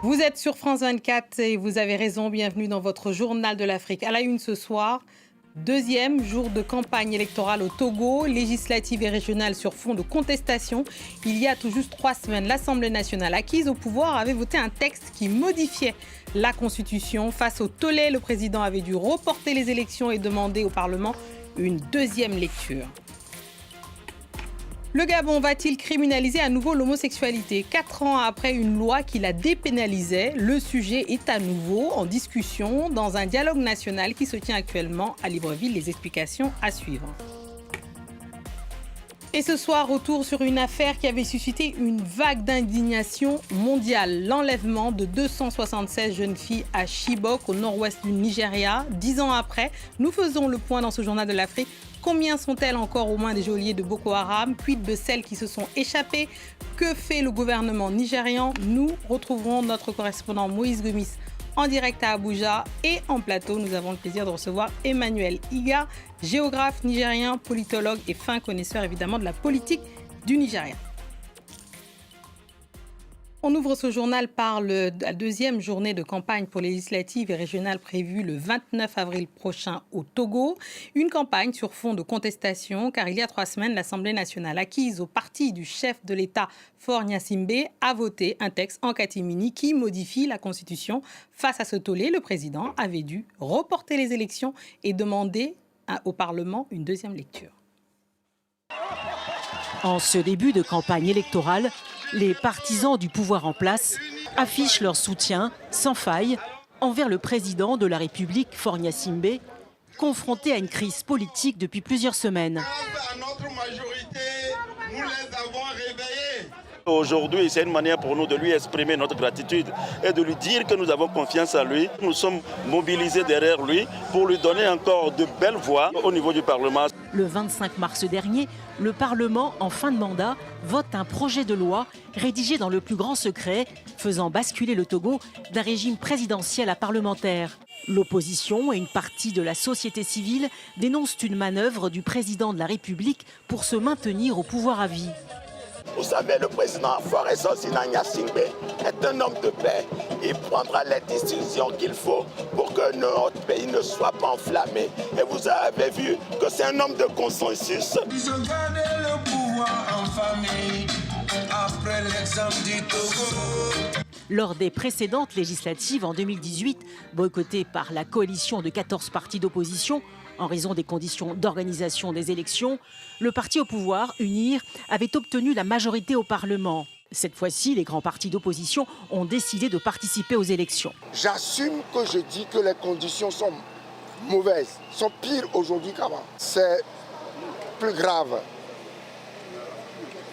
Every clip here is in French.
Vous êtes sur France 24 et vous avez raison, bienvenue dans votre journal de l'Afrique. À la une ce soir, deuxième jour de campagne électorale au Togo, législative et régionale sur fond de contestation. Il y a tout juste 3 semaines, l'Assemblée nationale acquise au pouvoir avait voté un texte qui modifiait la Constitution. Face au tollé, le président avait dû reporter les élections et demander au Parlement une deuxième lecture. Le Gabon va-t-il criminaliser à nouveau l'homosexualité ? 4 ans après une loi qui la dépénalisait, le sujet est à nouveau en discussion dans un dialogue national qui se tient actuellement à Libreville. Les explications à suivre. Et ce soir, retour sur une affaire qui avait suscité une vague d'indignation mondiale. L'enlèvement de 276 jeunes filles à Chibok, au nord-ouest du Nigeria. 10 ans après, nous faisons le point dans ce journal de l'Afrique. Combien sont-elles encore aux mains des geôliers de Boko Haram? Quid de celles qui se sont échappées? Que fait le gouvernement nigérian? Nous retrouverons notre correspondant Moïse Gomis en direct à Abuja. Et en plateau, nous avons le plaisir de recevoir Emmanuel Iga, géographe nigérien, politologue et fin connaisseur évidemment de la politique du Nigeria. On ouvre ce journal par la deuxième journée de campagne pour les législatives et régionales prévue le 29 avril prochain au Togo. Une campagne sur fond de contestation, car il y a 3 semaines, l'Assemblée nationale acquise au parti du chef de l'État, Faure Gnassingbé, a voté un texte en catimini qui modifie la Constitution. Face à ce tollé, le président avait dû reporter les élections et demander au Parlement une deuxième lecture. En ce début de campagne électorale, les partisans du pouvoir en place affichent leur soutien sans faille envers le président de la République, Faure Gnassingbé, confronté à une crise politique depuis plusieurs semaines. Aujourd'hui, c'est une manière pour nous de lui exprimer notre gratitude et de lui dire que nous avons confiance en lui. Nous sommes mobilisés derrière lui pour lui donner encore de belles voix au niveau du Parlement. Le 25 mars dernier, le Parlement, en fin de mandat, vote un projet de loi rédigé dans le plus grand secret, faisant basculer le Togo d'un régime présidentiel à parlementaire. L'opposition et une partie de la société civile dénoncent une manœuvre du président de la République pour se maintenir au pouvoir à vie. Vous savez, le président Faure Gnassingbé est un homme de paix. Il prendra les décisions qu'il faut pour que notre pays ne soit pas enflammé. Et vous avez vu que c'est un homme de consensus. Ils ont gardé le pouvoir en famille après l'exemple du Togo. Lors des précédentes législatives en 2018, boycottées par la coalition de 14 partis d'opposition, en raison des conditions d'organisation des élections, le parti au pouvoir, UNIR, avait obtenu la majorité au Parlement. Cette fois-ci, les grands partis d'opposition ont décidé de participer aux élections. J'assume que je dis que les conditions sont mauvaises, sont pires aujourd'hui qu'avant. C'est plus grave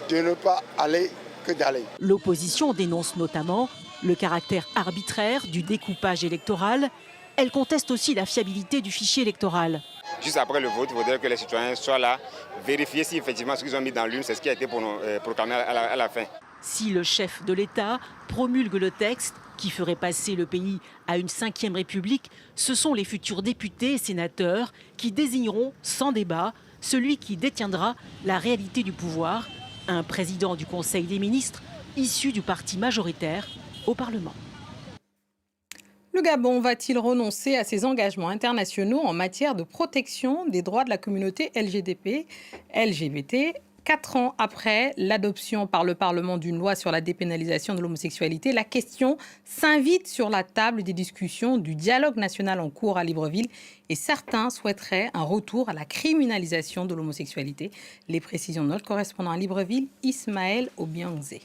de ne pas aller que d'aller. L'opposition dénonce notamment le caractère arbitraire du découpage électoral. Elle conteste aussi la fiabilité du fichier électoral. Juste après le vote, il faudrait que les citoyens soient là, vérifier si effectivement ce qu'ils ont mis dans l'urne, c'est ce qui a été proclamé à la fin. Si le chef de l'État promulgue le texte qui ferait passer le pays à une 5e république, ce sont les futurs députés et sénateurs qui désigneront sans débat celui qui détiendra la réalité du pouvoir, un président du Conseil des ministres issu du parti majoritaire au Parlement. Le Gabon va-t-il renoncer à ses engagements internationaux en matière de protection des droits de la communauté LGBT 4 ans après l'adoption par le Parlement d'une loi sur la dépénalisation de l'homosexualité, la question s'invite sur la table des discussions du dialogue national en cours à Libreville et certains souhaiteraient un retour à la criminalisation de l'homosexualité. Les précisions de notre correspondant à Libreville, Ismaël Obiangze.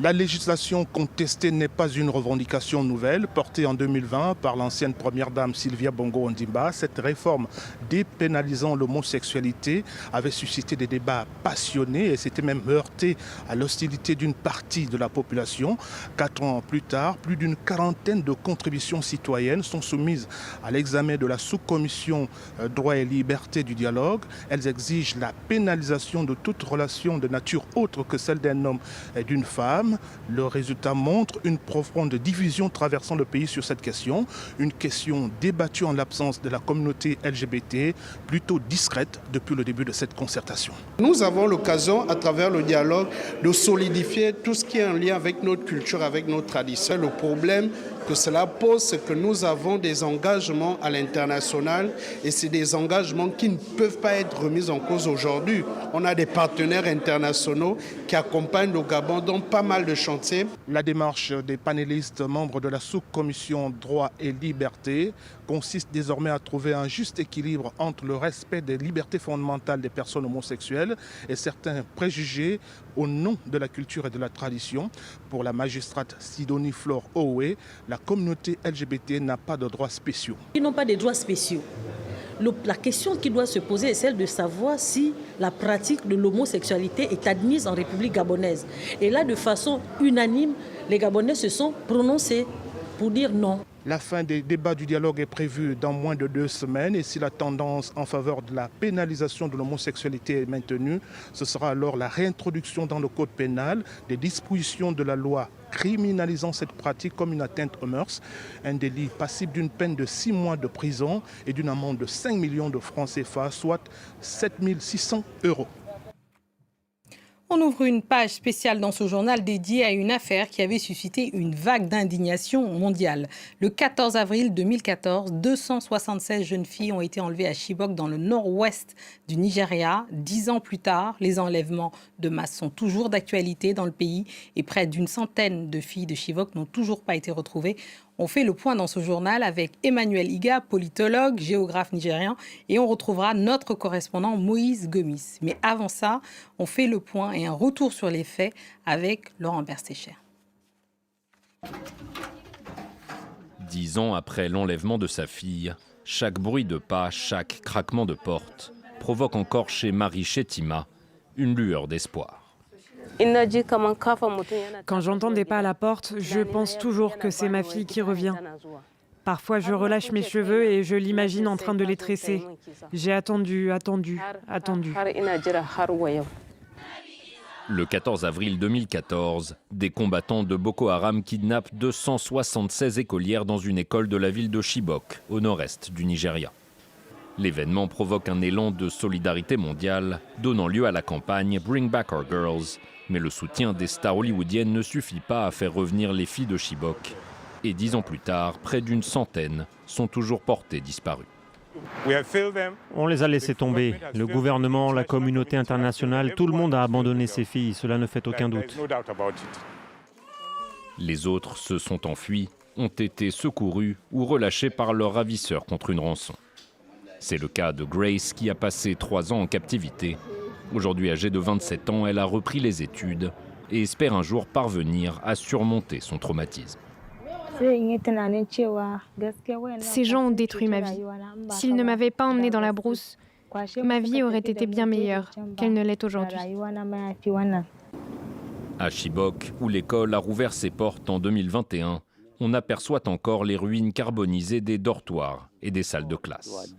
La législation contestée n'est pas une revendication nouvelle, portée en 2020 par l'ancienne première dame Sylvia Bongo Ondimba. Cette réforme dépénalisant l'homosexualité avait suscité des débats passionnés et s'était même heurté à l'hostilité d'une partie de la population. 4 ans plus tard, plus d'une quarantaine de contributions citoyennes sont soumises à l'examen de la sous-commission droits et libertés du dialogue. Elles exigent la pénalisation de toute relation de nature autre que celle d'un homme et d'une femme. dames. Le résultat montre une profonde division traversant le pays sur cette question. Une question débattue en l'absence de la communauté LGBT, plutôt discrète depuis le début de cette concertation. Nous avons l'occasion, à travers le dialogue, de solidifier tout ce qui est en lien avec notre culture, avec nos traditions. Le problème que cela pose, c'est que nous avons des engagements à l'international et c'est des engagements qui ne peuvent pas être remis en cause aujourd'hui. On a des partenaires internationaux qui accompagnent le Gabon dans pas mal de chantiers. La démarche des panélistes membres de la sous-commission droit et liberté consiste désormais à trouver un juste équilibre entre le respect des libertés fondamentales des personnes homosexuelles et certains préjugés au nom de la culture et de la tradition. Pour la magistrate Sidonie Flore Owe, la communauté LGBT n'a pas de droits spéciaux. Ils n'ont pas de droits spéciaux. La question qui doit se poser est celle de savoir si la pratique de l'homosexualité est admise en République gabonaise. Et là, de façon unanime, les Gabonais se sont prononcés pour dire non. La fin des débats du dialogue est prévue dans moins de 2 semaines et si la tendance en faveur de la pénalisation de l'homosexualité est maintenue, ce sera alors la réintroduction dans le code pénal des dispositions de la loi criminalisant cette pratique comme une atteinte aux mœurs, un délit passible d'une peine de 6 mois de prison et d'une amende de 5 millions de francs CFA, soit 7 600 €. On ouvre une page spéciale dans ce journal dédiée à une affaire qui avait suscité une vague d'indignation mondiale. Le 14 avril 2014, 276 jeunes filles ont été enlevées à Chibok dans le nord-ouest du Nigeria. 10 ans plus tard, les enlèvements de masse sont toujours d'actualité dans le pays et près d'une centaine de filles de Chibok n'ont toujours pas été retrouvées. On fait le point dans ce journal avec Emmanuel Iga, politologue, géographe nigérien, et on retrouvera notre correspondant Moïse Gomis. Mais avant ça, on fait le point et un retour sur les faits avec Laurent Berstécher. 10 ans après l'enlèvement de sa fille, chaque bruit de pas, chaque craquement de porte provoque encore chez Marie Chetima une lueur d'espoir. Quand j'entends des pas à la porte, je pense toujours que c'est ma fille qui revient. Parfois, je relâche mes cheveux et je l'imagine en train de les tresser. J'ai attendu. Le 14 avril 2014, des combattants de Boko Haram kidnappent 276 écolières dans une école de la ville de Chibok, au nord-est du Nigeria. L'événement provoque un élan de solidarité mondiale, donnant lieu à la campagne Bring Back Our Girls. Mais le soutien des stars hollywoodiennes ne suffit pas à faire revenir les filles de Chibok. Et 10 ans plus tard, près d'une centaine sont toujours portées disparues. On les a laissés tomber. Le gouvernement, la communauté internationale, tout le monde a abandonné ces filles, cela ne fait aucun doute. Les autres se sont enfuis, ont été secourus ou relâchés par leurs ravisseurs contre une rançon. C'est le cas de Grace qui a passé 3 ans en captivité. Aujourd'hui âgée de 27 ans, elle a repris les études et espère un jour parvenir à surmonter son traumatisme. Ces gens ont détruit ma vie. S'ils ne m'avaient pas emmenée dans la brousse, ma vie aurait été bien meilleure qu'elle ne l'est aujourd'hui. À Chibok, où l'école a rouvert ses portes en 2021, on aperçoit encore les ruines carbonisées des dortoirs et des salles de classe.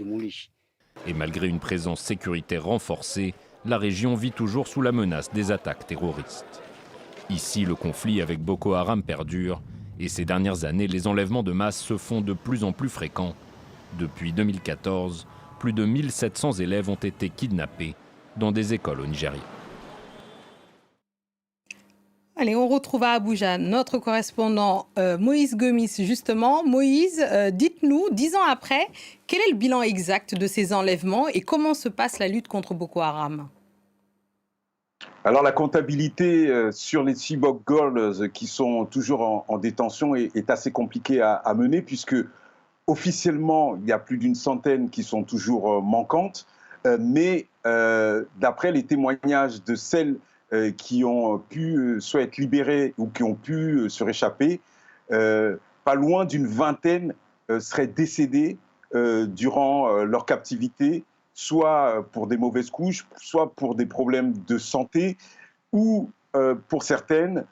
Et malgré une présence sécuritaire renforcée, la région vit toujours sous la menace des attaques terroristes. Ici, le conflit avec Boko Haram perdure et ces dernières années, les enlèvements de masse se font de plus en plus fréquents. Depuis 2014, plus de 1700 élèves ont été kidnappés dans des écoles au Nigeria. Allez, on retrouve à Abuja notre correspondant Moïse Gomis, justement. Moïse, dites-nous, 10 ans après, quel est le bilan exact de ces enlèvements et comment se passe la lutte contre Boko Haram ? Alors la comptabilité sur les Chibok Girls qui sont toujours en détention est assez compliquée à mener puisque officiellement il y a plus d'une centaine qui sont toujours manquantes, mais d'après les témoignages de celles qui ont pu soit être libérées ou qui ont pu se réchapper, pas loin d'une vingtaine seraient décédées durant leur captivité, soit pour des mauvaises couches, soit pour des problèmes de santé, ou pour certaines,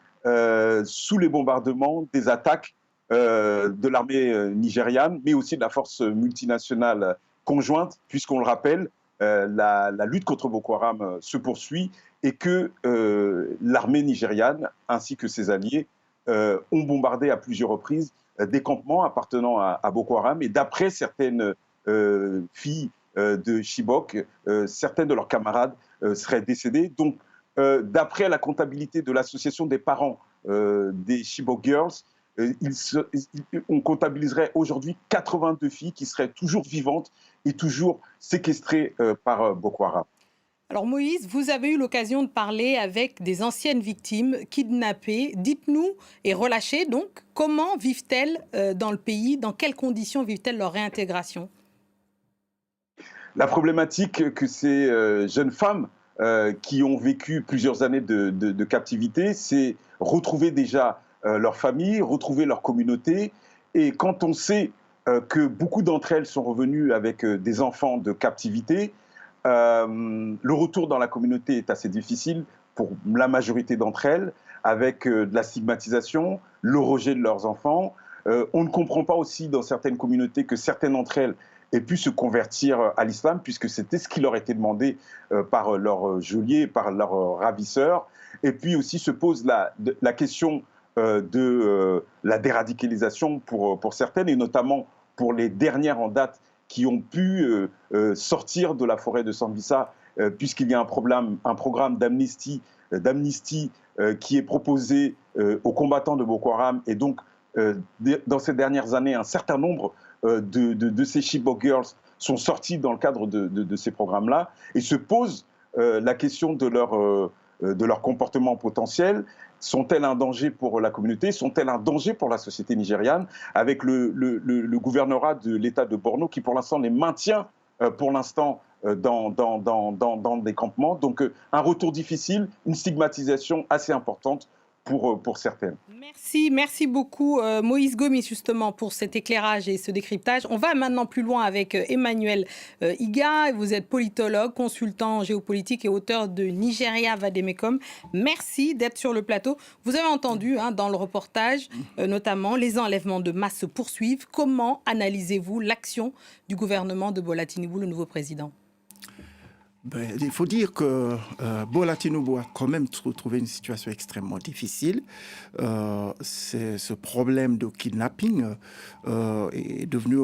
sous les bombardements des attaques de l'armée nigériane, mais aussi de la force multinationale conjointe, puisqu'on le rappelle, la lutte contre Boko Haram se poursuit et que l'armée nigériane ainsi que ses alliés ont bombardé à plusieurs reprises des campements appartenant à Boko Haram. Et d'après certaines filles de Chibok, certains de leurs camarades seraient décédés. Donc, d'après la comptabilité de l'association des parents des Chibok Girls, on comptabiliserait aujourd'hui 82 filles qui seraient toujours vivantes et toujours séquestrées par Boko Haram. Alors Moïse, vous avez eu l'occasion de parler avec des anciennes victimes kidnappées. Dites-nous, et relâchées donc, comment vivent-elles dans le pays? Dans quelles conditions vivent-elles leur réintégration? La problématique que ces jeunes femmes qui ont vécu plusieurs années de captivité, c'est retrouver déjà leur famille, retrouver leur communauté. Et quand on sait que beaucoup d'entre elles sont revenues avec des enfants de captivité, le retour dans la communauté est assez difficile pour la majorité d'entre elles, avec de la stigmatisation, le rejet de leurs enfants. On ne comprend pas aussi dans certaines communautés que certaines d'entre elles aient pu se convertir à l'islam, puisque c'était ce qui leur était demandé par leur geôlier, par leur ravisseur. Et puis aussi se pose la question de la déradicalisation pour certaines, et notamment pour les dernières en date qui ont pu sortir de la forêt de Sambisa, puisqu'il y a un programme d'amnistie qui est proposé aux combattants de Boko Haram. Et donc, dans ces dernières années, un certain nombre de ces Chibok Girls sont sortis dans le cadre de ces programmes-là, et se pose la question de leur comportement potentiel. Sont-elles un danger pour la communauté? Sont-elles un danger pour la société nigériane? Avec le gouvernorat de l'État de Borno qui, pour l'instant, les maintient dans des campements. Donc, un retour difficile, une stigmatisation assez importante pour certaines. Merci beaucoup Moïse Gomis justement pour cet éclairage et ce décryptage. On va maintenant plus loin avec Emmanuel Iga. Vous êtes politologue, consultant géopolitique et auteur de Nigeria Vademekom. Merci d'être sur le plateau. Vous avez entendu dans le reportage notamment les enlèvements de masse se poursuivent. Comment analysez-vous l'action du gouvernement de Bola Tinubu, le nouveau président? Il faut dire que Bola Tinubu a quand même trouvé une situation extrêmement difficile. Ce problème de kidnapping est devenu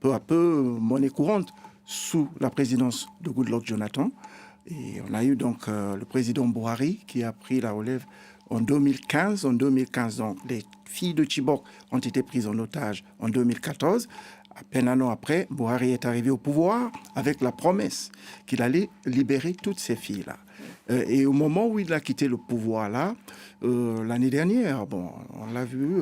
peu à peu monnaie courante sous la présidence de Goodluck Jonathan. Et on a eu donc le président Buhari qui a pris la relève en 2015. En 2015, donc, les filles de Chibok ont été prises en otage en 2014. À peine un an après, Buhari est arrivé au pouvoir avec la promesse qu'il allait libérer toutes ces filles-là. Et au moment où il a quitté le pouvoir-là, l'année dernière, on l'a vu,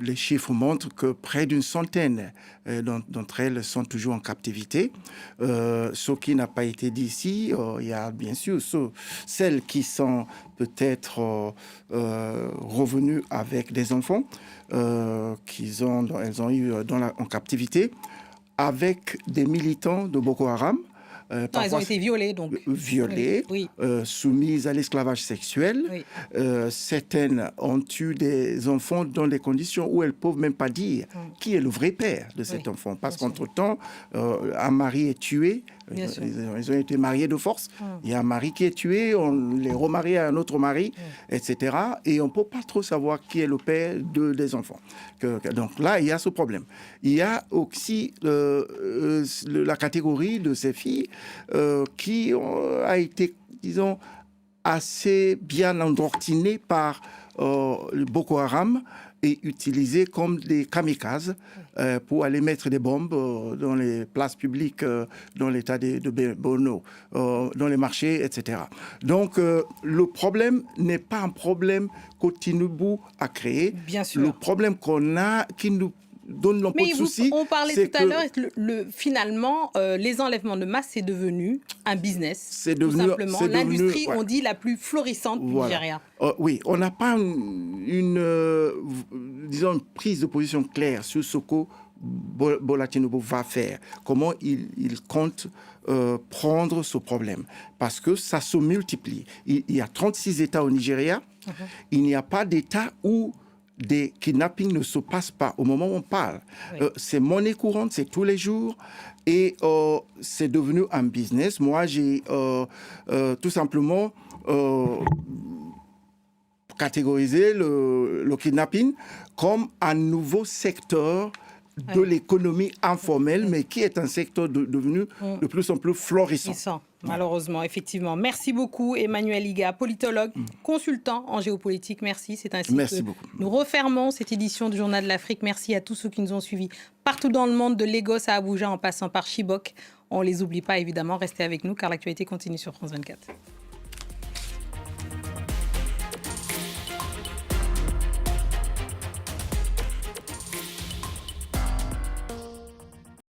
les chiffres montrent que près d'une centaine d'entre elles sont toujours en captivité. Ce qui n'a pas été dit ici, il y a bien sûr celles qui sont peut-être revenues avec des enfants elles ont eu en captivité avec des militants de Boko Haram. Elles ont été violées, donc. Violées, oui. Soumises à l'esclavage sexuel. Oui. Certaines ont eu des enfants dans des conditions où elles ne peuvent même pas dire qui est le vrai père de cet enfant. Parce qu'entre-temps, un mari est tué. Ils ont été mariés de force. Il y a un mari qui est tué, on les remarie à un autre mari, etc. Et on ne peut pas trop savoir qui est le père des enfants. Donc là, il y a ce problème. Il y a aussi la catégorie de ces filles qui a été, disons, assez bien endoctrinée par le Boko Haram et utilisées comme des kamikazes pour aller mettre des bombes dans les places publiques, dans l'état de Borno, dans les marchés, etc. Donc, le problème n'est pas un problème que Tinubu a créé. Bien sûr. Le problème qu'on a, qui nous donne un peu de soucis. On parlait tout à l'heure, finalement, les enlèvements de masse, c'est devenu un business. C'est devenu, tout simplement. L'industrie, on dit, la plus florissante du Nigeria. Oui, on n'a pas une prise de position claire sur ce que Bola Tinubu va faire. Comment il compte prendre ce problème. Parce que ça se multiplie. Il y a 36 États au Nigeria. Il n'y a pas d'État où des kidnappings ne se passent pas au moment où on parle. Oui. C'est monnaie courante, c'est tous les jours et c'est devenu un business. Moi, j'ai tout simplement catégorisé le kidnapping comme un nouveau secteur de l'économie informelle, mais qui est un secteur devenu de plus en plus florissant. Malheureusement, effectivement. Merci beaucoup, Emmanuel Iga, politologue, consultant en géopolitique. Merci. C'est ainsi que nous refermons cette édition du Journal de l'Afrique. Merci à tous ceux qui nous ont suivis partout dans le monde, de Lagos à Abuja en passant par Chibok. On ne les oublie pas, évidemment. Restez avec nous car l'actualité continue sur France 24.